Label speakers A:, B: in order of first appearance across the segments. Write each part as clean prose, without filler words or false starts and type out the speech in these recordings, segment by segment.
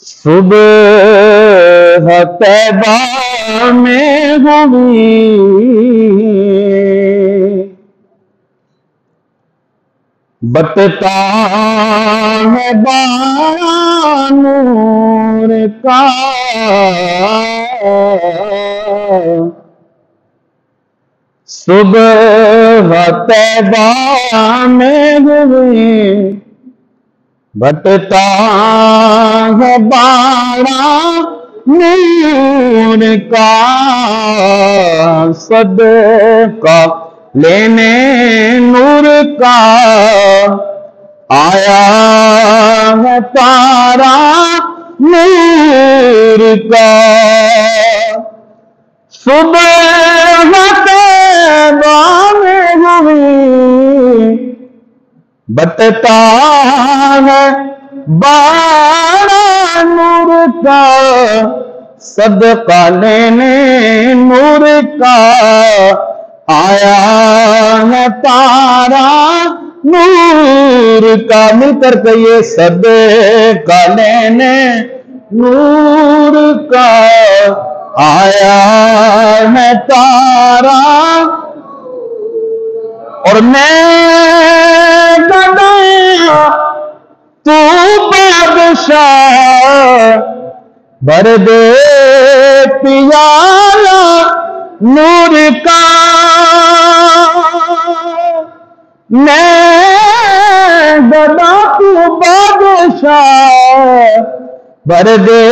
A: صبح طیبہ میں ہوئی بٹتا ہے بانور کا صبح طیبہ میں ہوئی بٹتا ہے بارہ نور کا صدقہ لینے نور کا آیا ہے تارا نور کا صبح طیبہ میں ہوئی بٹتا ہے بارہ نور کا صدقہ لینے نور کا آیا ہے تارا نور کا مل کر کہیے صدقہ لینے نور کا آیا ہے تارا اور میں گدا تو بادشاہ بھر دے پیالہ نور کا میں گدا تو بادشاہ بھر دے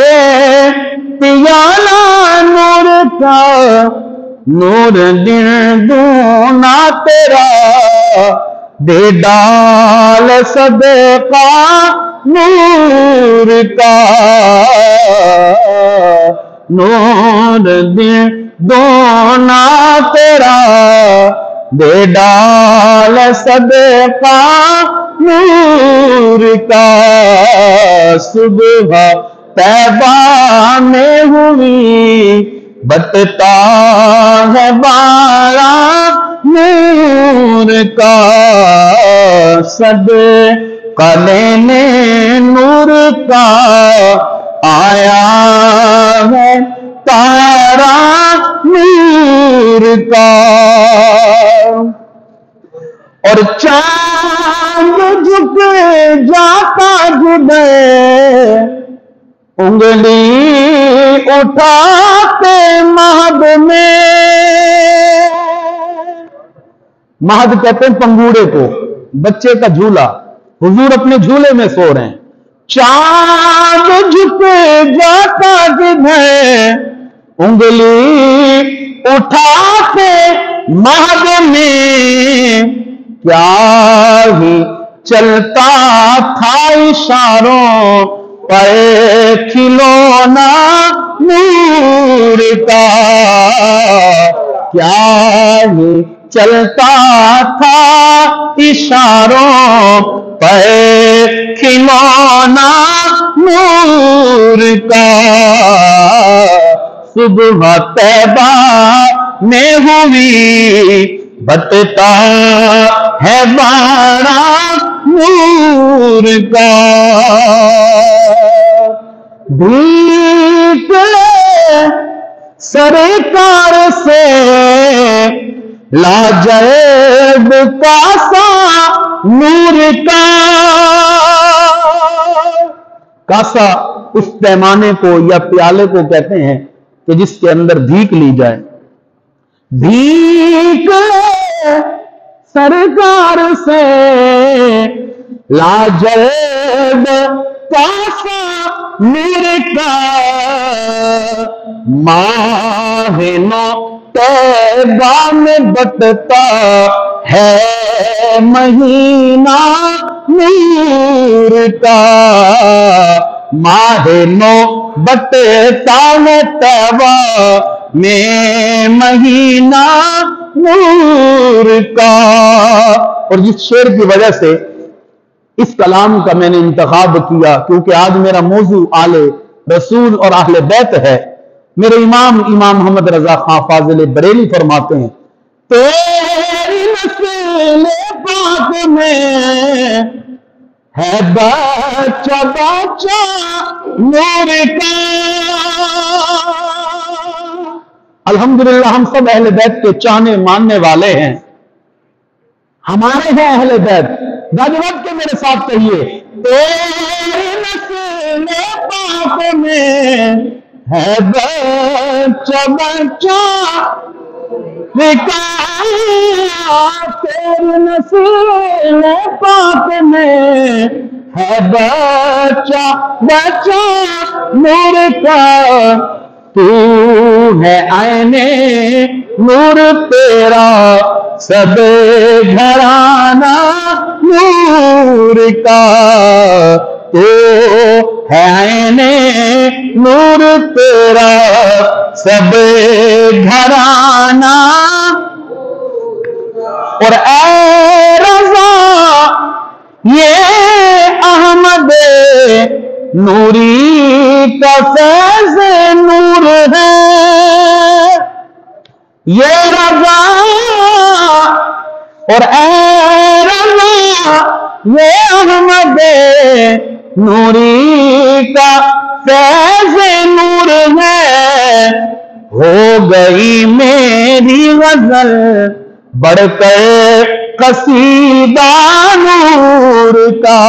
A: پیالہ نور کا نور دن دونا تیرا دے ڈال صدقہ نور کا نور دن دونا تیرا دے ڈال صدقہ نور کا صبح طیبہ میں ہوئی بٹتا ہے بارہ نور کا صدقہ لینے نور کا آیا ہے تارا نور کا اور چاند جھک جاتا جدے انگلی اٹھاتے مہد میں مہد کہتے ہیں پنگوڑے کو بچے کا جھولا حضور اپنے جھولے میں سو رہے ہیں چاند جھک جاتا جدھر انگلی اٹھاتے مہد میں کیا ہی چلتا تھا اشاروں پر کھلونا نور کا کیا ہی چلتا تھا اشاروں پر کھلونا نور کا صبح طیبہ میں ہوئی بٹتا ہے بارہ نور کا بھیک لے سرکار سے لاجرب کاسا نور کا کاسا اس پیمانے کو یا پیالے کو کہتے ہیں کہ جس کے اندر بھیک لی جائے بھیک لے سرکار سے لاجرب کاسا نور کا ماہ نو طیبہ میں بٹتا ہے مہینہ نور کا ماہ نو بٹتا ہے طیبہ میں مہینہ نور کا اور جس شعر کی وجہ سے اس کلام کا میں نے انتخاب کیا کیونکہ آج میرا موضوع آل رسول اور اہل بیت ہے میرے امام محمد رضا خان فاضل بریلی فرماتے ہیں تیری نسل پاک میں ہے بچہ بچہ نور کا۔ الحمدللہ ہم سب اہل بیت کے چاہنے ماننے والے ہیں، ہمارے ہیں اہل بیت۔ گجوت کے میرے ساتھ کہیے، تیری نسل پاک میں ہے بچہ بچہ تیری نسل پاک میں ہے بچہ بچہ نور کا۔ تو ہے عین نور تیرا سب گھرانہ نور کا۔ تو ہے عین نور تیرا سب گھرانہ۔ اور اے رضا یہ احمد نوری کا فیض نور ہے، یہ رضا اور اے رضا یہ احمد نوری کا فیض نور ہے۔ ہو گئی میری غزل بڑھ کر قصیدہ نور کا،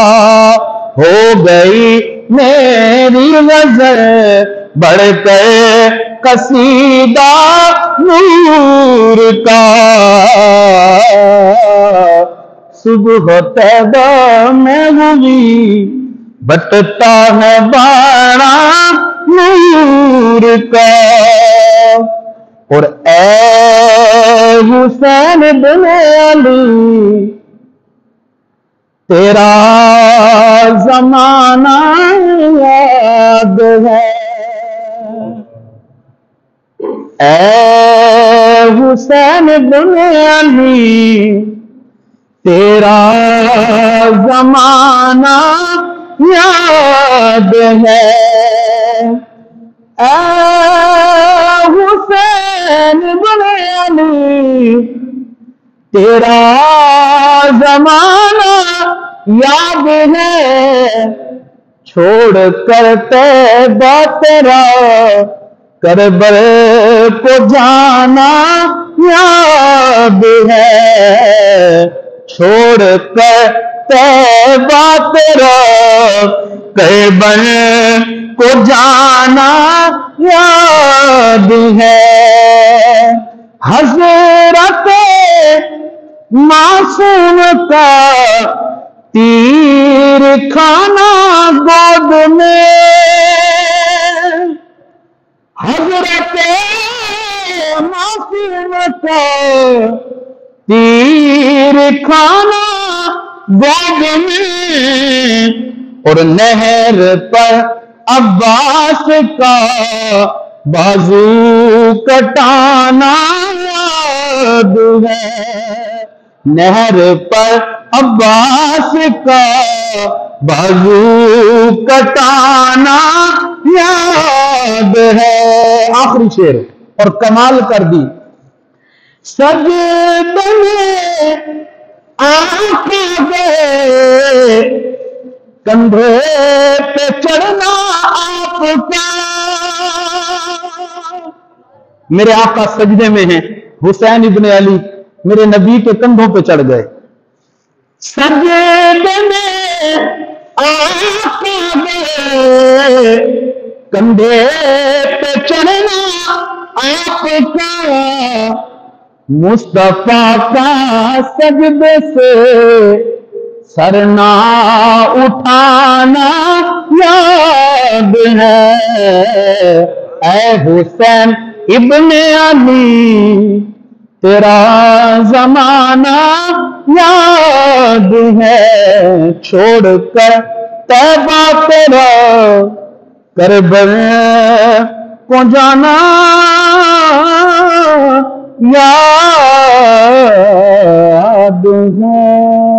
A: ہو گئی میری غزل بڑھ کر قصیدہ نور کا۔ صبح طیبہ میں ہوئی بٹتا ہے بارہ نور کا۔ اور اے حسین بن علی تیرا زمانہ یاد ہے، اے حسین بن علی تیرا زمانہ یاد ہے، اے حسین بن علی تیرا زمانہ یاد ہے۔ چھوڑ کر طیبہ تیرا کربل کو جانا یاد ہے، چھوڑ کر طیبہ تیرا کربل کو جانا یاد ہے۔ حضرت معصوم کا تیر کھانا گود میں، حضرت معصوم کا تیر کھانا گود میں، اور نہر پر عباس کا بازو کٹانا یاد ہے، نہر پر عباس کا بازو کٹانا یاد ہے۔ آخری شعر اور کمال کر دی، سجدے میں آنکھیں گئے کندھے پہ چڑھنا آپ کا۔ میرے آقا سجدے میں ہیں، حسین ابن علی میرے نبی کے کندھوں پہ چڑھ گئے۔ سجدے میں آقا گئے کندھے پہ چڑھنا آپ کا، مصطفیٰ کا سجدے سے سر نہ اٹھانا یاد ہے، اے حسین ابن علی تیرا زمانہ یاد ہے، چھوڑ کر طیبہ تیرا کربل کو جانا یاد ہے۔